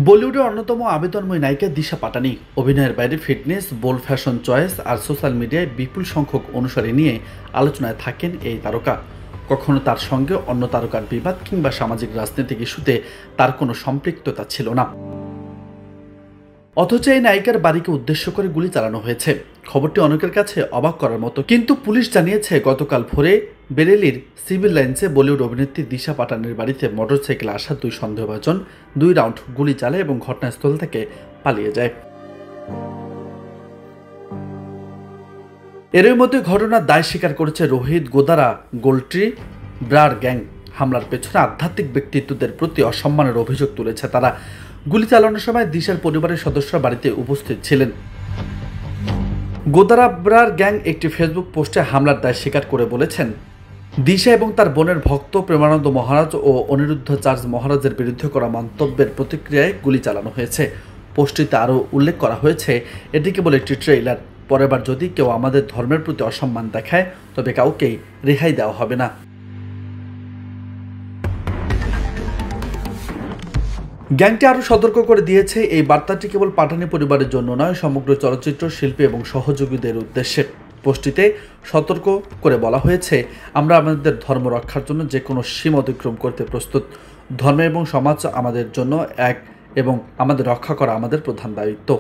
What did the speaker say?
বলিউডের অন্যতম আবেদনময়ী নায়িকা দিশা পাটানি অভিনয়ের বাইরে ফিটনেস, বোল্ড ফ্যাশন চয়েস আর সোশ্যাল মিডিয়ায় বিপুল সংখ্যক অনুসারী নিয়ে আলোচনায় থাকেন এই তারকা। কখনো তার সঙ্গে অন্য তারকার বিবাদ কিংবা সামাজিক রাজনৈতিক ইস্যুতে তার কোনো সম্পৃক্ততা ছিল না। অথচ এই নায়িকার বাড়িকে উদ্দেশ্য করে গুলি চালানো হয়েছে। খবরটি অনেকের কাছে অবাক করার মতো, কিন্তু পুলিশ জানিয়েছে গতকাল ভোরে বেরেলির সিভিল লাইন্সে বলিউড অভিনেত্রী দিশা পাটানির বাড়িতে মোটরসাইকেলে আসা দুই সন্দেহভাজন 2 রাউন্ড গুলি চালায় এবং ঘটনাস্থল থেকে পালিয়ে যায়। এরই মধ্যে ঘটনার দায় স্বীকার করেছে রোহিত গোদারা গোল্ট্রি ব্রার গ্যাং। হামলার পেছনে আধ্যাত্মিক ব্যক্তিত্বদের প্রতি অসম্মানের অভিযোগ তুলেছে তারা। গুলি চালানোর সময় দিশার পরিবারের সদস্যরা বাড়িতে উপস্থিত ছিলেন। গোদারা ব্রার গ্যাং একটি ফেসবুক পোস্টে হামলার দায় স্বীকার করে বলেছেন, দিশা এবং তার বোনের ভক্ত প্রেমানন্দ মহারাজ ও অনিরুদ্ধ চার্জ মহারাজের বিরুদ্ধে করা মন্তব্যের প্রতিক্রিয়ায় গুলি চালানো হয়েছে। পোস্টটিতে আরও উল্লেখ করা হয়েছে, এটি কেবল একটি ট্রেইলার। পরেরবার যদি কেউ আমাদের ধর্মের প্রতি অসম্মান দেখায় তবে কাউকেই রেহাই দেওয়া হবে না। গ্যাংটি আরও সতর্ক করে দিয়েছে, এই বার্তাটি কেবল পাঠানি পরিবারের জন্য নয়, সমগ্র চলচ্চিত্র শিল্পী এবং সহযোগীদের উদ্দেশ্যে। পোস্টটিতে সতর্ক করে বলা হয়েছে, আমরা আমাদের ধর্ম রক্ষার জন্য যে কোনো সীমা অতিক্রম করতে প্রস্তুত। ধর্ম এবং সমাজ আমাদের জন্য এক এবং আমাদের রক্ষা করা আমাদের প্রধান দায়িত্ব।